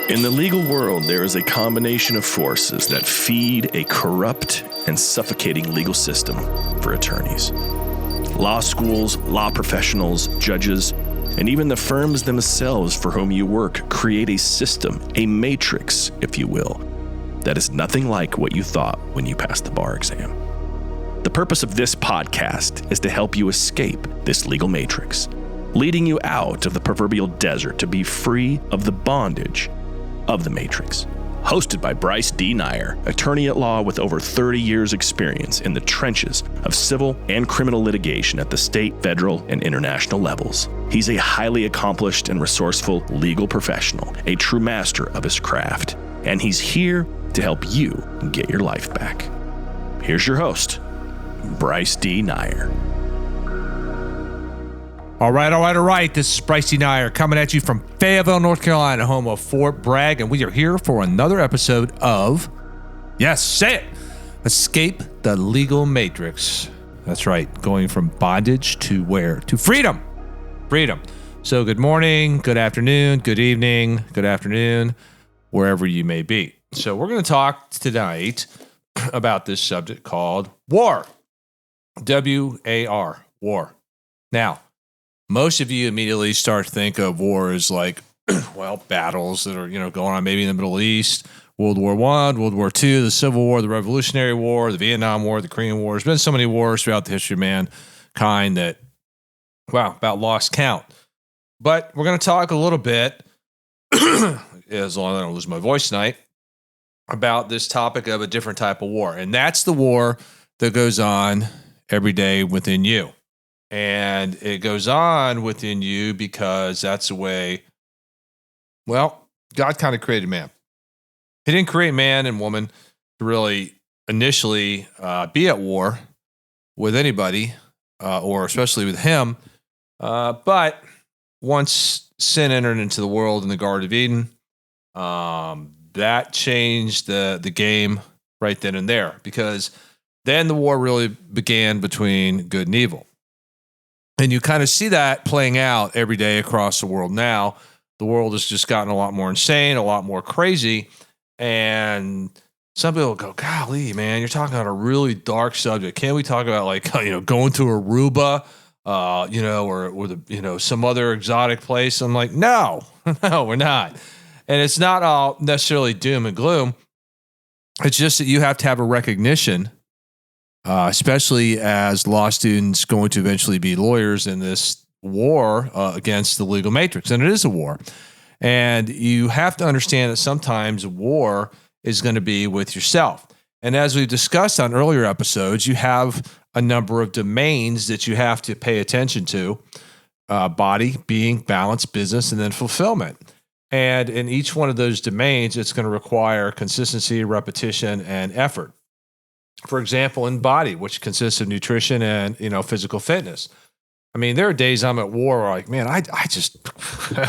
In the legal world, there is a combination of forces that feed a corrupt and suffocating legal system for attorneys. Law schools, law professionals, judges, and even the firms themselves for whom you work create a system, a matrix, if you will, that is nothing like what you thought when you passed the bar exam. The purpose of this podcast is to help you escape this legal matrix, leading you out of the proverbial desert to be free of the bondage of the matrix. Hosted by Bryce D. Nyer, attorney at law with over 30 years experience in the trenches of civil and criminal litigation at the state, federal, and international levels. He's a highly accomplished and resourceful legal professional, a true master of his craft, and he's here to help you get your life back. Here's your host, Bryce D. Nyer. All right. This is Bryce D. Nyer coming at you from Fayetteville, North Carolina, home of Fort Bragg, and we are here for another episode of, yes, say it, Escape the Legal Matrix. That's right, going from bondage to where? To freedom. Freedom. So good morning, good afternoon, good evening, good afternoon, wherever you may be. So we're going to talk tonight about this subject called war. W-A-R, war. Now, most of you immediately start to think of war as like, well, battles that are, going on maybe in the Middle East, World War I, World War II, the Civil War, the Revolutionary War, the Vietnam War, the Korean War. There's been so many wars throughout the history of mankind that, wow, about lost count. But we're going to talk a little bit, as long as I don't lose my voice tonight, about this topic of a different type of war. And that's the war that goes on every day within you. And it goes on within you because that's the way, well, God kind of created man. He didn't create man and woman to really initially be at war with anybody, or especially with him. But once sin entered into the world in the Garden of Eden, that changed the game right then and there, because then the war really began between good and evil. And you kind of see that playing out every day across the world now. The world has just gotten a lot more insane, a lot more crazy. And some people go, golly, man, you're talking about a really dark subject. Can't we talk about going to Aruba, or some other exotic place? I'm like, no, we're not. And it's not all necessarily doom and gloom. It's just that you have to have a recognition, especially as law students going to eventually be lawyers in this war against the legal matrix. And it is a war. And you have to understand that sometimes war is going to be with yourself. And as we've discussed on earlier episodes, you have a number of domains that you have to pay attention to: body, being, balance, business, and then fulfillment. And in each one of those domains, it's going to require consistency, repetition, and effort. For example, in body, which consists of nutrition and, physical fitness. I mean, there are days I'm at war where man, I just,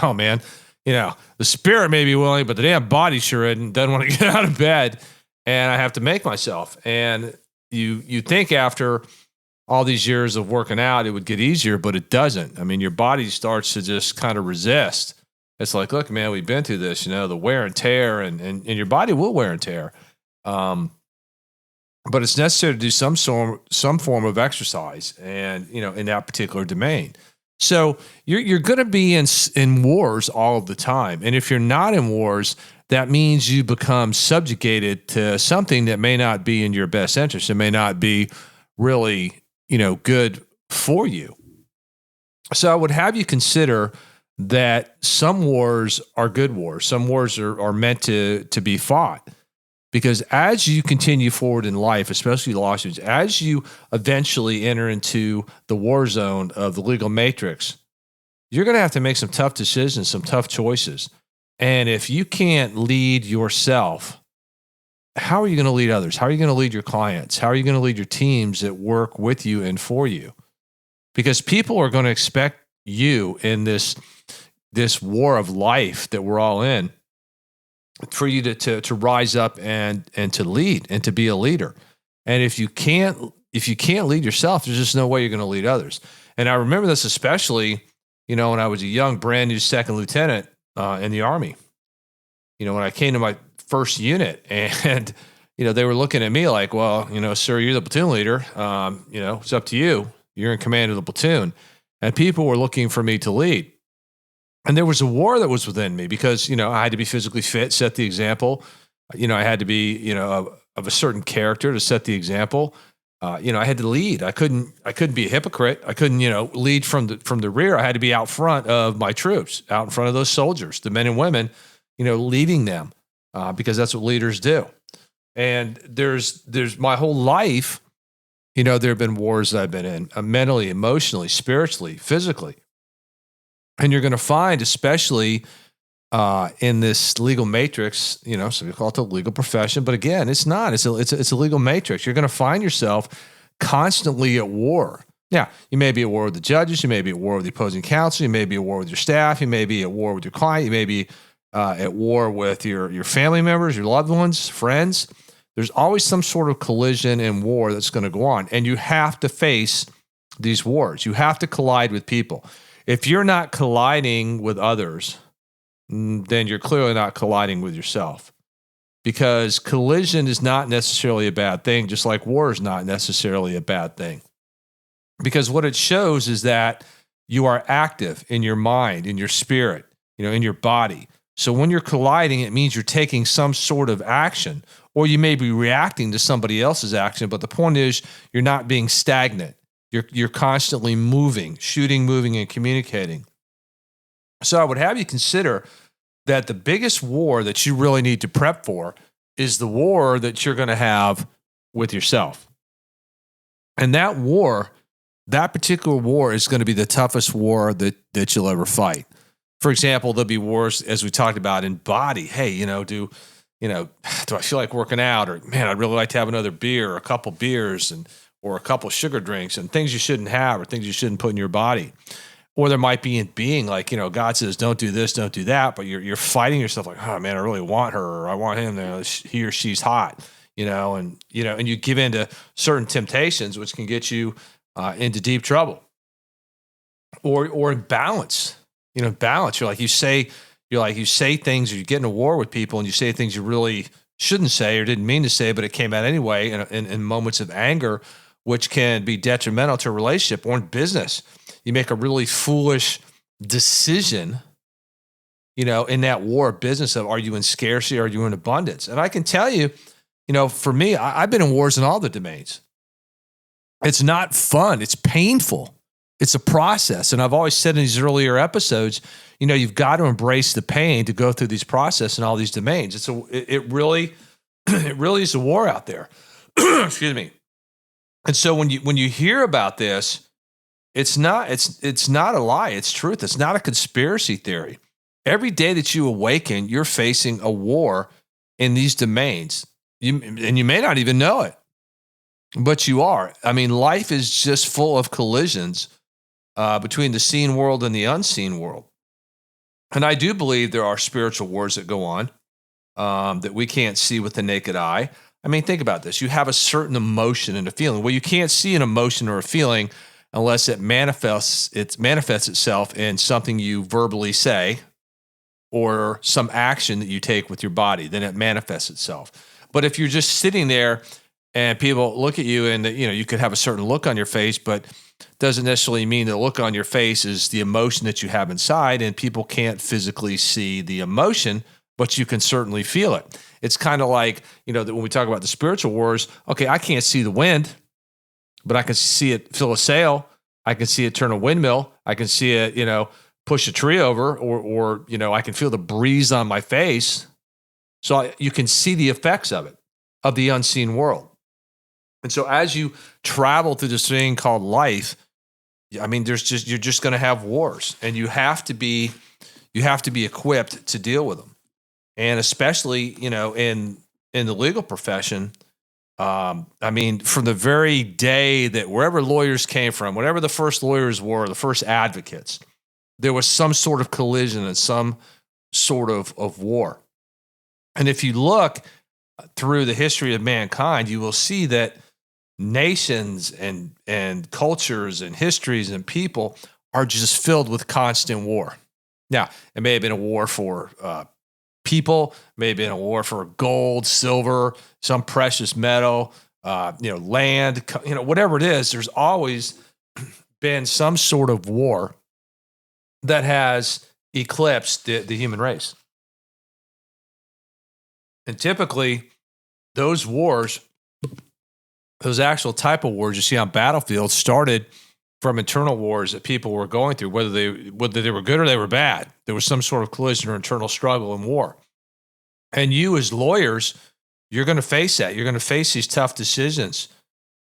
oh man, the spirit may be willing, but the damn body sure isn't, doesn't want to get out of bed, and I have to make myself. And you think after all these years of working out, it would get easier, but it doesn't. I mean, your body starts to just kind of resist. It's like, look, man, we've been through this, the wear and tear, and your body will wear and tear. But it's necessary to do some form of exercise, and in that particular domain. So you're going to be in wars all of the time, and if you're not in wars, that means you become subjugated to something that may not be in your best interest. It may not be really good for you. So I would have you consider that some wars are good wars. Some wars are meant to be fought. Because as you continue forward in life, especially law students, as you eventually enter into the war zone of the legal matrix, you're going to have to make some tough decisions, some tough choices. And if you can't lead yourself, how are you going to lead others? How are you going to lead your clients? How are you going to lead your teams that work with you and for you? Because people are going to expect you in this war of life that we're all in, for you to rise up and to lead and to be a leader. And if you can't lead yourself, there's just no way you're going to lead others. And I remember this especially, when I was a young, brand new second lieutenant in the Army. when I came to my first unit, and they were looking at me like, well, sir, you're the platoon leader. It's up to you. You're in command of the platoon. And people were looking for me to lead. And there was a war that was within me because, I had to be physically fit, set the example. I had to be, of a certain character to set the example. I had to lead. I couldn't be a hypocrite. I couldn't, lead from the rear. I had to be out front of my troops, out in front of those soldiers, the men and women, leading them, because that's what leaders do. And there's my whole life, there have been wars that I've been in, mentally, emotionally, spiritually, physically. And you're going to find, especially in this legal matrix, so we call it the legal profession, but again, it's not. It's a legal matrix. You're going to find yourself constantly at war. Now, you may be at war with the judges. You may be at war with the opposing counsel. You may be at war with your staff. You may be at war with your client. You may be at war with your family members, your loved ones, friends. There's always some sort of collision and war that's going to go on, and you have to face these wars. You have to collide with people. If you're not colliding with others, then you're clearly not colliding with yourself, because collision is not necessarily a bad thing, just like war is not necessarily a bad thing. Because what it shows is that you are active in your mind, in your spirit, in your body. So when you're colliding, it means you're taking some sort of action, or you may be reacting to somebody else's action. But the point is, you're not being stagnant. You're constantly moving, shooting, moving, and communicating. So I would have you consider that the biggest war that you really need to prep for is the war that you're going to have with yourself. And that war, that particular war, is going to be the toughest war that you'll ever fight. For example, there'll be wars, as we talked about, in body. Hey, do I feel like working out? Or, man, I'd really like to have another beer or a couple beers or a couple sugar drinks, and things you shouldn't have or things you shouldn't put in your body. Or there might be in being, like, God says, don't do this, don't do that, but you're fighting yourself like, oh man, I really want her, or I want him, he or she's hot, and you give in to certain temptations, which can get you into deep trouble. Or in balance, balance. You say things, or you get in a war with people and you say things you really shouldn't say or didn't mean to say, but it came out anyway in moments of anger, which can be detrimental to a relationship. Or in business, you make a really foolish decision, in that war of business of, are you in scarcity or are you in abundance? And I can tell you, for me, I've been in wars in all the domains. It's not fun. It's painful. It's a process. And I've always said in these earlier episodes, you've got to embrace the pain to go through these processes in all these domains. It really is a war out there. Excuse me. And so when you hear about this, it's not a lie. It's truth. It's not a conspiracy theory. Every day that you awaken, you're facing a war in these domains. And you may not even know it, but you are. I mean, life is just full of collisions between the seen world and the unseen world. And I do believe there are spiritual wars that go on that we can't see with the naked eye. I mean, think about this. You have a certain emotion and a feeling. Well, you can't see an emotion or a feeling unless it manifests itself in something you verbally say or some action that you take with your body. Then it manifests itself. But if you're just sitting there and people look at you and you could have a certain look on your face, but doesn't necessarily mean the look on your face is the emotion that you have inside, and people can't physically see the emotion, but you can certainly feel it. It's kind of like, that when we talk about the spiritual wars, okay, I can't see the wind, but I can see it fill a sail. I can see it turn a windmill. I can see it, push a tree over, or I can feel the breeze on my face. So you can see the effects of it, of the unseen world. And so as you travel through this thing called life, I mean, you're just going to have wars, and you have to be equipped to deal with them. And especially, in the legal profession, I mean, from the very day that wherever lawyers came from, whatever the first lawyers were, the first advocates, there was some sort of collision and some sort of war. And if you look through the history of mankind, you will see that nations and cultures and histories and people are just filled with constant war. Now, it may have been a war for people, maybe in a war for gold, silver, some precious metal, land, whatever it is. There's always been some sort of war that has eclipsed the human race. And typically, those wars, those actual type of wars you see on battlefields, started from internal wars that people were going through, whether they were good or they were bad. There was some sort of collision or internal struggle and war. And you as lawyers, you're going to face that. You're going to face these tough decisions.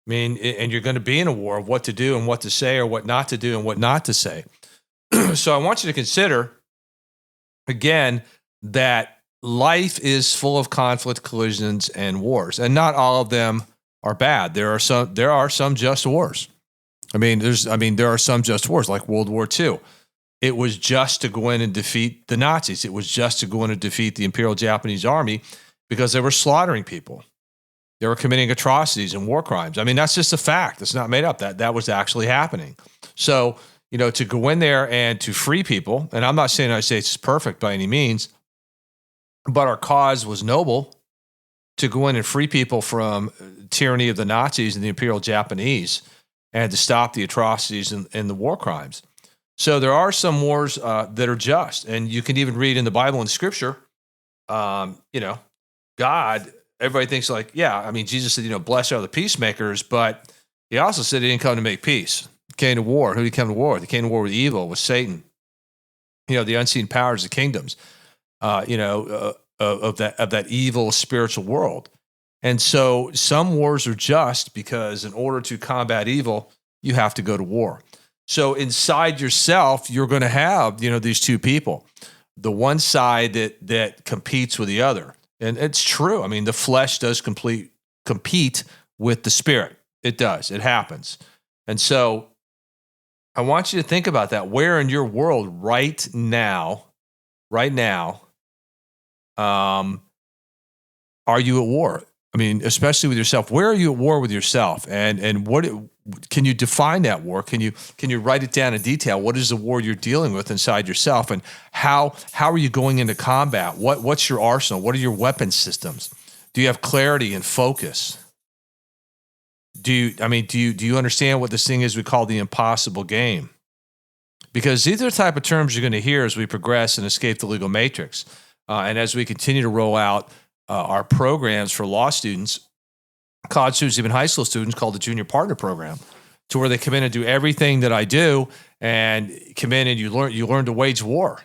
I mean, and you're going to be in a war of what to do and what to say or what not to do and what not to say. So I want you to consider, again, that life is full of conflict, collisions, and wars. And not all of them are bad. There are some just wars. There are some just wars, like World War II. It was just to go in and defeat the Nazis. It was just to go in and defeat the Imperial Japanese Army because they were slaughtering people. They were committing atrocities and war crimes. I mean, that's just a fact. It's not made up. That was actually happening. So, to go in there and to free people, and I'm not saying the United States is perfect by any means, but our cause was noble to go in and free people from tyranny of the Nazis and the Imperial Japanese and to stop the atrocities and the war crimes. So there are some wars that are just, and you can even read in the Bible and Scripture, God, everybody thinks Jesus said, blessed are the peacemakers, but he also said he didn't come to make peace. He came to war. Who did he come to war with? He came to war with evil, with Satan, the unseen powers of kingdoms, of that evil spiritual world. And so some wars are just because in order to combat evil, you have to go to war. So inside yourself, you're going to have, these two people, the one side that competes with the other. And it's true. I mean, the flesh does compete with the spirit. It does. It happens. And so I want you to think about that. Where in your world right now, are you at war? I mean, especially with yourself. Where are you at war with yourself? And what can you define that war? Can you write it down in detail? What is the war you're dealing with inside yourself, and how are you going into combat? What's your arsenal? What are your weapon systems? Do you have clarity and focus? Do you understand what this thing is we call the impossible game? Because these are the type of terms you're going to hear as we progress and escape the legal matrix, and as we continue to roll out our programs for law students, college students, even high school students, called the Junior Partner Program, to where they come in and do everything that I do, and come in and you learn to wage war.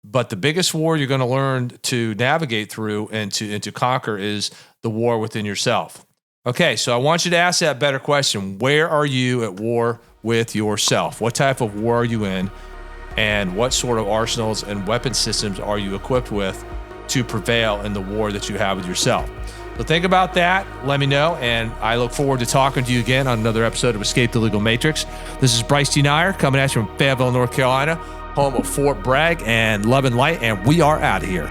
But the biggest war you're going to learn to navigate through and to conquer is the war within yourself. Okay, so I want you to ask that better question. Where are you at war with yourself? What type of war are you in? And what sort of arsenals and weapon systems are you equipped with to prevail in the war that you have with yourself? So think about that. Let me know. And I look forward to talking to you again on another episode of Escape the Legal Matrix. This is Bryce D. Nyer coming at you from Fayetteville, North Carolina, home of Fort Bragg and Love and Light. And we are out of here.